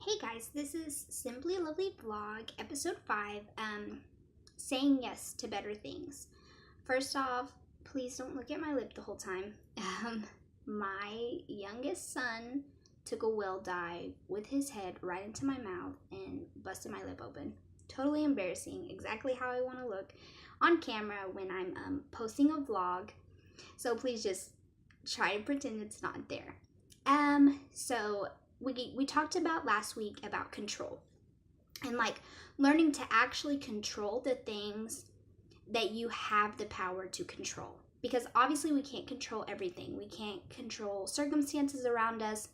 Hey guys, this is Simply Lovely Vlog, episode 5, saying yes to better things. First off, please don't look at my lip the whole time. My youngest son took a whale dive with his head right into my mouth and busted my lip open. Totally embarrassing, exactly how I want to look on camera when I'm posting a vlog. So please just try to pretend it's not there. So we talked about last week about control and like learning to actually control the things that you have the power to control, because obviously we can't control everything. We can't control circumstances around us,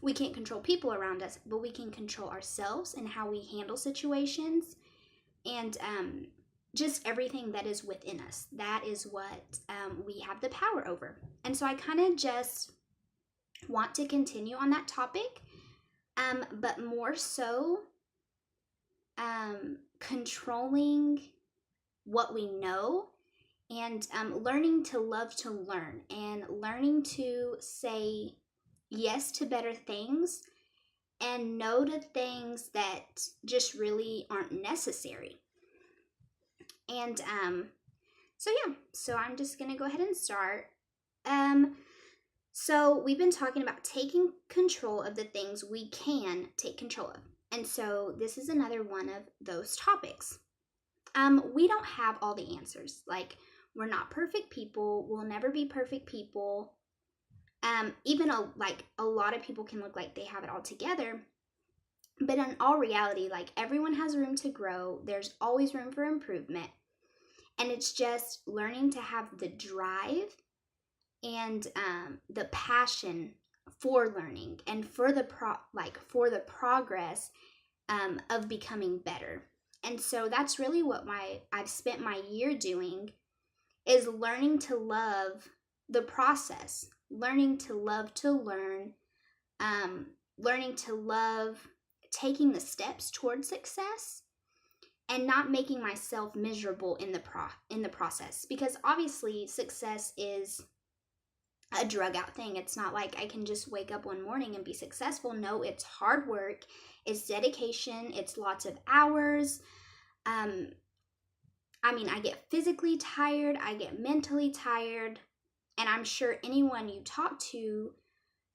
we can't control people around us, but we can control ourselves and how we handle situations, and just everything that is within us. That is what we have the power over. And so I kind of just want to continue on that topic, but more so controlling what we know, and learning to love to learn, and learning to say yes to better things and no to things that just really aren't necessary. And so I'm just gonna go ahead and start. So we've been talking about taking control of the things we can take control of. And so this is another one of those topics. We don't have all the answers. Like, we're not perfect people. We'll never be perfect people. Even a lot of people can look like they have it all together. But in all reality, like, everyone has room to grow. There's always room for improvement. And it's just learning to have the drive and the passion for learning and for the progress of becoming better. And so that's really what I've spent my year doing, is learning to love the process, learning to love to learn, learning to love taking the steps towards success, and not making myself miserable in the process. Because obviously success is a drug out thing. It's not like I can just wake up one morning and be successful. No, it's hard work, it's dedication, it's lots of hours. I get physically tired, I get mentally tired, and I'm sure anyone you talk to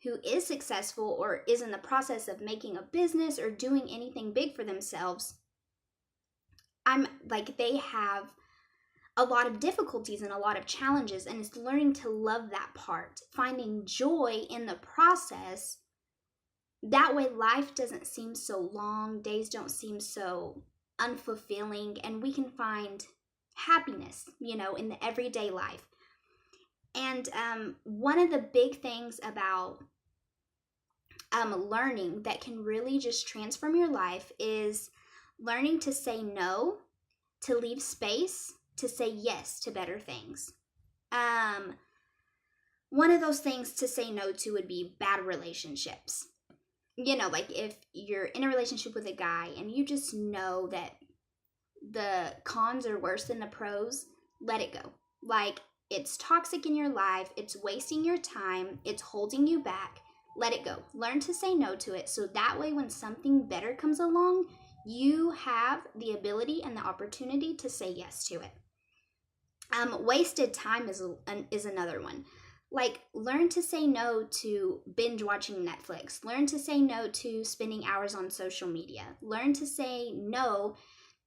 who is successful or is in the process of making a business or doing anything big for themselves, they have a lot of difficulties and a lot of challenges, and it's learning to love that part, finding joy in the process. That way life doesn't seem so long, days don't seem so unfulfilling, and we can find happiness, in the everyday life. And one of the big things about learning that can really just transform your life is learning to say no, to leave space, to say yes to better things. One of those things to say no to would be bad relationships. Like if you're in a relationship with a guy and you just know that the cons are worse than the pros, let it go. Like, it's toxic in your life, it's wasting your time, it's holding you back. Let it go. Learn to say no to it, so that way when something better comes along, you have the ability and the opportunity to say yes to it. Wasted time is another one. Like, learn to say no to binge watching Netflix. Learn to say no to spending hours on social media. Learn to say no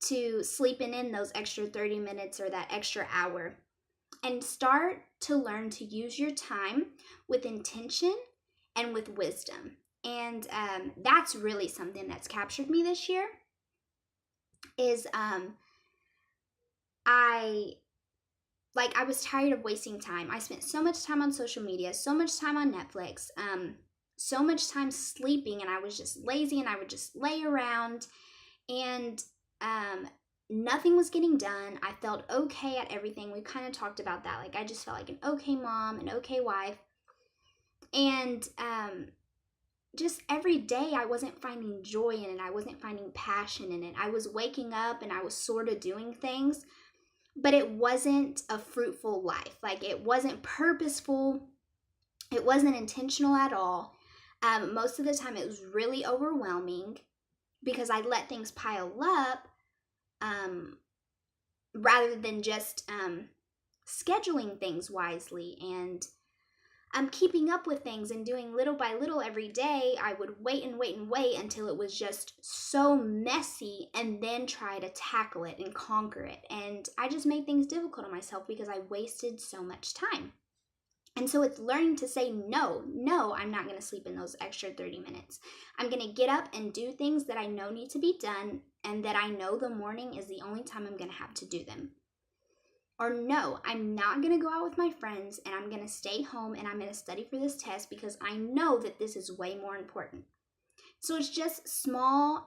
to sleeping in those extra 30 minutes or that extra hour. And start to learn to use your time with intention and with wisdom. And that's really something that's captured me this year, is I was tired of wasting time. I spent so much time on social media, so much time on Netflix, so much time sleeping, and I was just lazy, and I would just lay around, and nothing was getting done. I felt okay at everything. We kind of talked about that. Like, I just felt like an okay mom, an okay wife, and just every day I wasn't finding joy in it. I wasn't finding passion in it. I was waking up and I was sort of doing things, but it wasn't a fruitful life. Like, it wasn't purposeful. It wasn't intentional at all. Most of the time it was really overwhelming because I let things pile up rather than just scheduling things wisely and keeping up with things and doing little by little every day. I would wait and wait and wait until it was just so messy and then try to tackle it and conquer it. And I just made things difficult on myself because I wasted so much time. And so it's learning to say no, I'm not going to sleep in those extra 30 minutes. I'm going to get up and do things that I know need to be done and that I know the morning is the only time I'm going to have to do them. Or no, I'm not going to go out with my friends and I'm going to stay home and I'm going to study for this test because I know that this is way more important. So it's just small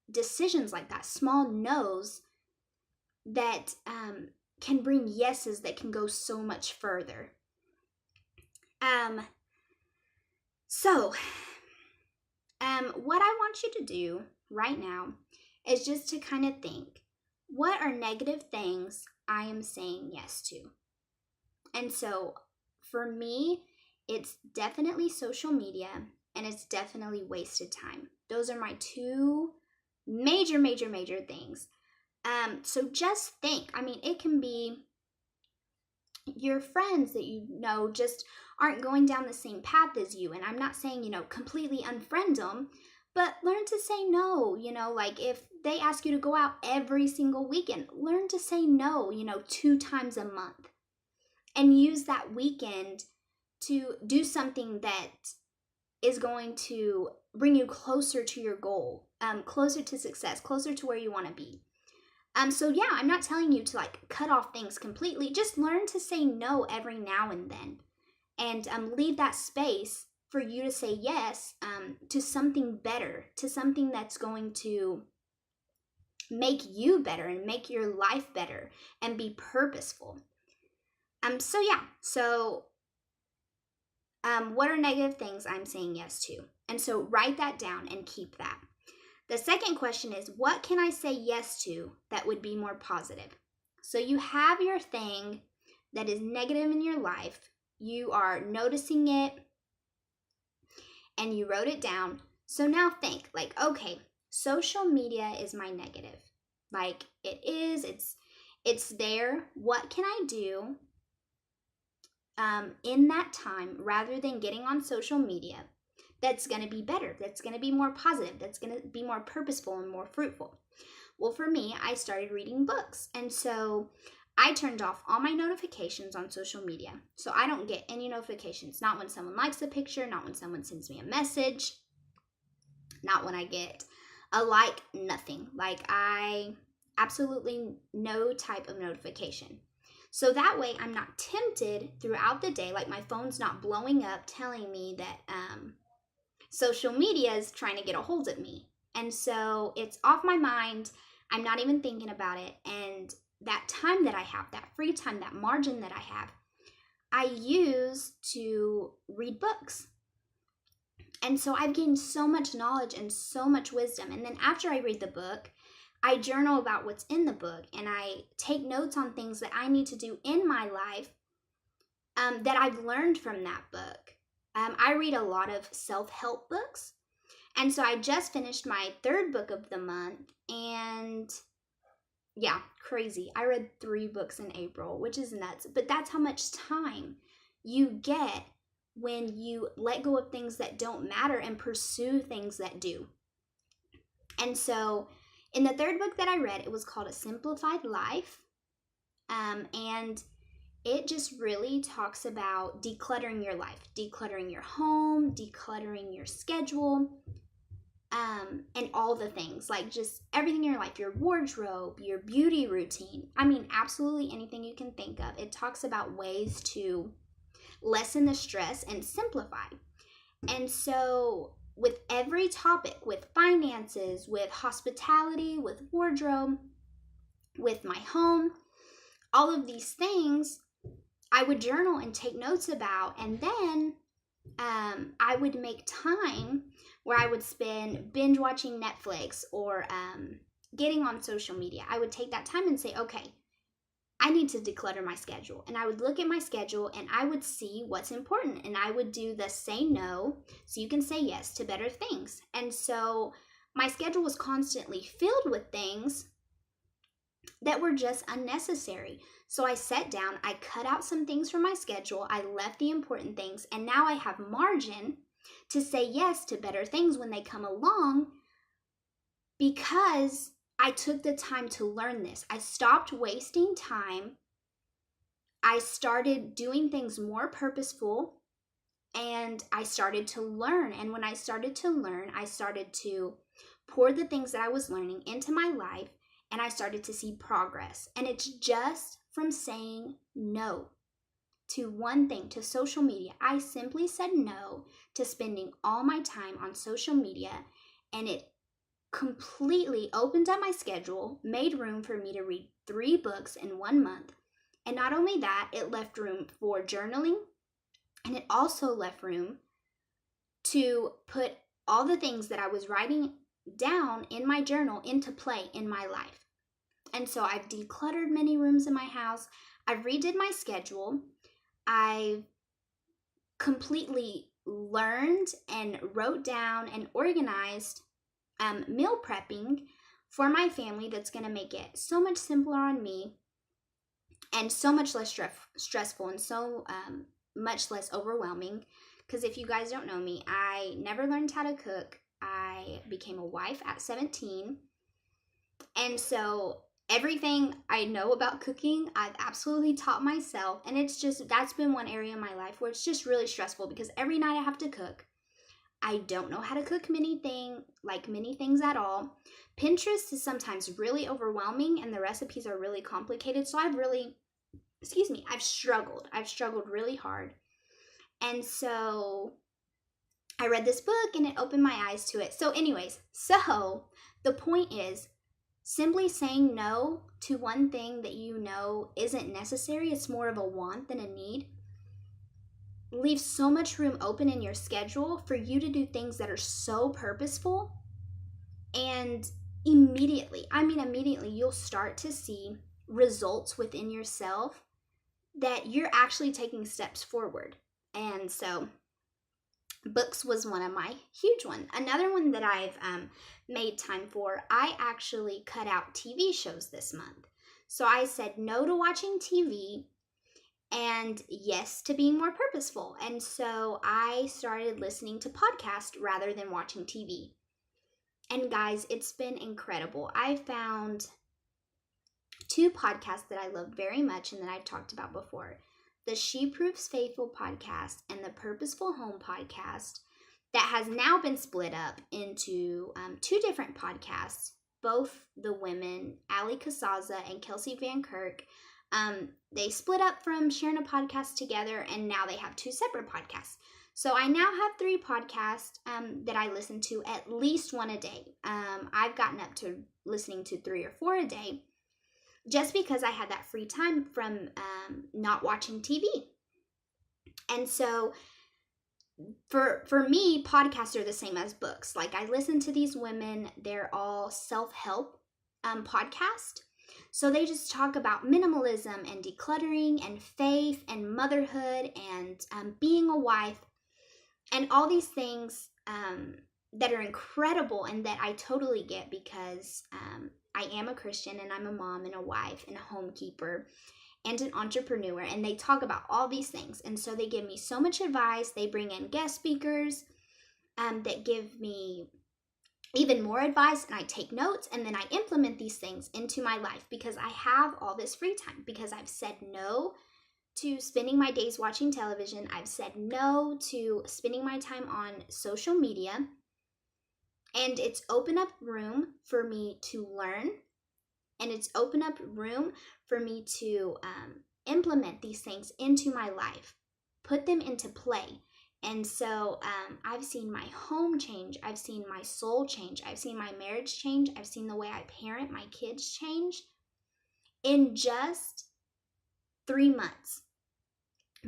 decisions like that, small no's that can bring yeses that can go so much further. What I want you to do right now is just to kind of think, what are negative things I am saying yes to? And so for me, it's definitely social media and it's definitely wasted time. Those are my two major things. So just think, it can be your friends that you know just aren't going down the same path as you. And I'm not saying, completely unfriend them, but learn to say no. Like if they ask you to go out every single weekend, learn to say no, 2 times a month. And use that weekend to do something that is going to bring you closer to your goal, closer to success, closer to where you want to be. So yeah, I'm not telling you to cut off things completely. Just learn to say no every now and then, and leave that space for you to say yes to something better, to something that's going to make you better and make your life better and be purposeful. What are negative things I'm saying yes to? And so write that down and keep that. The second question is, what can I say yes to that would be more positive? So you have your thing that is negative in your life. You are noticing it and you wrote it down. So now think okay, social media is my negative. It's there. What can I do in that time rather than getting on social media that's going to be better, that's going to be more positive, that's going to be more purposeful and more fruitful? Well, for me, I started reading books. And so I turned off all my notifications on social media. So I don't get any notifications, not when someone likes a picture, not when someone sends me a message, not when I get a like, nothing. I absolutely no type of notification. So that way I'm not tempted throughout the day, my phone's not blowing up telling me that social media is trying to get a hold of me. And so it's off my mind. I'm not even thinking about it. And that time that I have, that free time, that margin that I have, I use to read books. And so I've gained so much knowledge and so much wisdom. And then after I read the book, I journal about what's in the book and I take notes on things that I need to do in my life that I've learned from that book. I read a lot of self-help books. And so I just finished my 3rd book of the month. And yeah, crazy. I read 3 books in April, which is nuts. But that's how much time you get when you let go of things that don't matter and pursue things that do. And so in the 3rd book that I read, it was called A Simplified Life. And it just really talks about decluttering your life, decluttering your home, decluttering your schedule, and all the things, just everything in your life, your wardrobe, your beauty routine. Absolutely anything you can think of. It talks about ways to lessen the stress and simplify. And so with every topic, with finances, with hospitality, with wardrobe, with my home, all of these things, I would journal and take notes about, and then I would make time where I would spend binge watching Netflix or getting on social media. I would take that time and say, okay, I need to declutter my schedule. And I would look at my schedule and I would see what's important. And I would do the say no so you can say yes to better things. And so my schedule was constantly filled with things that were just unnecessary. So I sat down, I cut out some things from my schedule, I left the important things, and now I have margin to say yes to better things when they come along because I took the time to learn this. I stopped wasting time. I started doing things more purposeful, and I started to learn. And when I started to learn, I started to pour the things that I was learning into my life, and I started to see progress. And it's just from saying no to one thing, to social media. I simply said no to spending all my time on social media, and it completely opened up my schedule, made room for me to read 3 books in 1 month. And not only that, it left room for journaling, and it also left room to put all the things that I was writing down in my journal into play in my life. And so I've decluttered many rooms in my house. I've redid my schedule. I've completely learned and wrote down and organized meal prepping for my family that's going to make it so much simpler on me and so much less stressful and so much less overwhelming. Because if you guys don't know me, I never learned how to cook. I became a wife at 17. And so everything I know about cooking, I've absolutely taught myself. And it's just, that's been one area in my life where it's just really stressful because every night I have to cook. I don't know how to cook many things at all. Pinterest is sometimes really overwhelming and the recipes are really complicated. So I've struggled. I've struggled really hard. And so I read this book and it opened my eyes to it. So anyways, so the point is simply saying no to one thing that you know isn't necessary. It's more of a want than a need. Leave so much room open in your schedule for you to do things that are so purposeful, and immediately you'll start to see results within yourself that you're actually taking steps forward. And so books was one of my huge ones. Another one that I've made time for, I actually cut out TV shows this month. So I said no to watching TV and yes to being more purposeful. And so I started listening to podcasts rather than watching TV. And guys, it's been incredible. I found 2 podcasts that I love very much and that I've talked about before. The She Proves Faithful podcast and the Purposeful Home podcast that has now been split up into 2 different podcasts. Both the women, Ali Kasaza and Kelsey Van Kirk, they split up from sharing a podcast together, and now they have 2 separate podcasts. So I now have 3 podcasts that I listen to at least 1 a day. I've gotten up to listening to 3 or 4 a day just because I had that free time from not watching TV. And so for me, podcasts are the same as books. Like, I listen to these women, they're all self-help podcasts. So they just talk about minimalism and decluttering and faith and motherhood and being a wife and all these things that are incredible and that I totally get because I am a Christian and I'm a mom and a wife and a homekeeper and an entrepreneur, and they talk about all these things. And so they give me so much advice. They bring in guest speakers that give me even more advice, and I take notes, and then I implement these things into my life because I have all this free time, because I've said no to spending my days watching television. I've said no to spending my time on social media, and it's opened up room for me to learn, and it's opened up room for me to implement these things into my life, put them into play. And so I've seen my home change. I've seen my soul change. I've seen my marriage change. I've seen the way I parent my kids change in just 3 months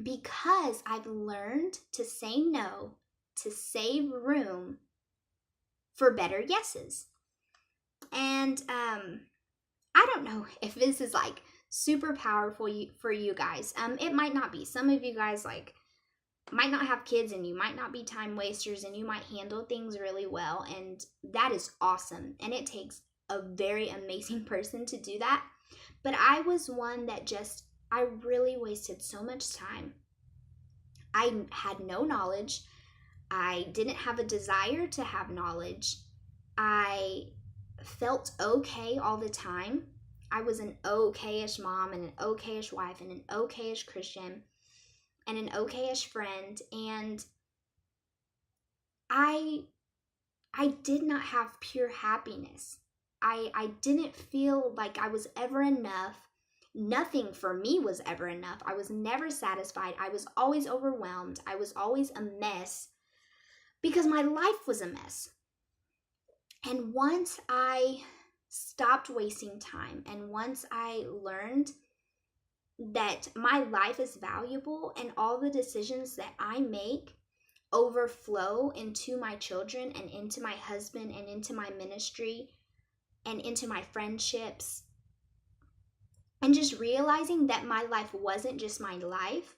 because I've learned to say no to save room for better yeses. And I don't know if this is like super powerful for you guys. It might not be. Some of you guys might not have kids, and you might not be time wasters, and you might handle things really well, and that is awesome. And it takes a very amazing person to do that. But I was one that I really wasted so much time. I had no knowledge. I didn't have a desire to have knowledge. I felt okay all the time. I was an okayish mom and an okayish wife and an okayish Christian and an okayish friend, and I did not have pure happiness. I didn't feel like I was ever enough. Nothing for me was ever enough. I was never satisfied. I was always overwhelmed. I was always a mess because my life was a mess. And once I stopped wasting time, and once I learned that my life is valuable and all the decisions that I make overflow into my children and into my husband and into my ministry and into my friendships, and just realizing that my life wasn't just my life,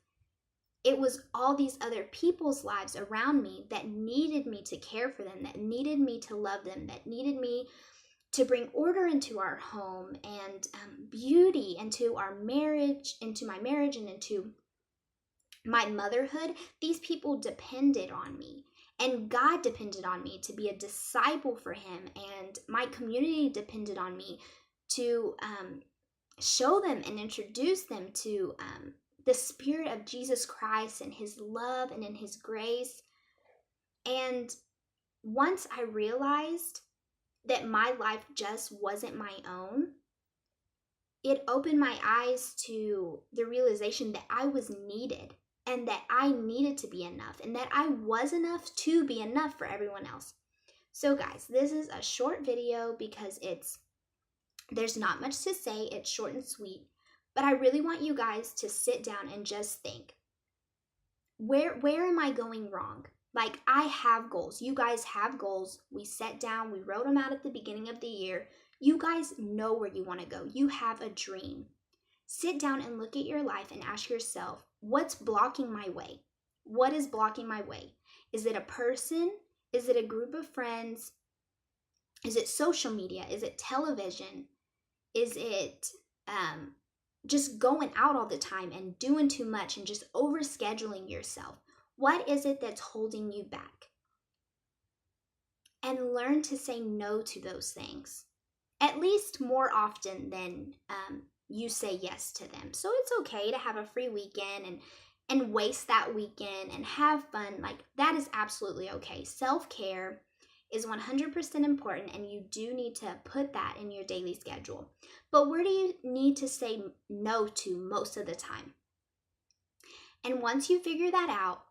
it was all these other people's lives around me that needed me to care for them, that needed me to love them, that needed me to bring order into our home and beauty into our marriage, into my marriage, and into my motherhood. These people depended on me, and God depended on me to be a disciple for Him, and my community depended on me to show them and introduce them to the Spirit of Jesus Christ and His love and in His grace. And once I realized that my life just wasn't my own, it opened my eyes to the realization that I was needed, and that I needed to be enough, and that I was enough to be enough for everyone else. So guys, this is a short video because there's not much to say. It's short and sweet, but I really want you guys to sit down and just think, where am I going wrong? Like, I have goals. You guys have goals. We sat down, we wrote them out at the beginning of the year. You guys know where you want to go. You have a dream. Sit down and look at your life and ask yourself, what's blocking my way? What is blocking my way? Is it a person? Is it a group of friends? Is it social media? Is it television? Is it just going out all the time and doing too much and just overscheduling yourself? What is it that's holding you back? And learn to say no to those things, at least more often than you say yes to them. So it's okay to have a free weekend and waste that weekend and have fun. Like, that is absolutely okay. Self-care is 100% important, and you do need to put that in your daily schedule. But where do you need to say no to most of the time? And once you figure that out,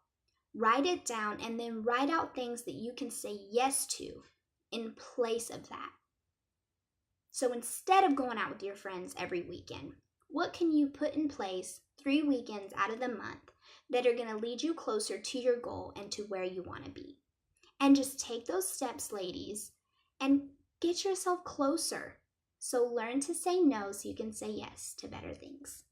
write it down, and then write out things that you can say yes to in place of that. So instead of going out with your friends every weekend, what can you put in place 3 weekends out of the month that are going to lead you closer to your goal and to where you want to be? And just take those steps, ladies, and get yourself closer. So learn to say no so you can say yes to better things.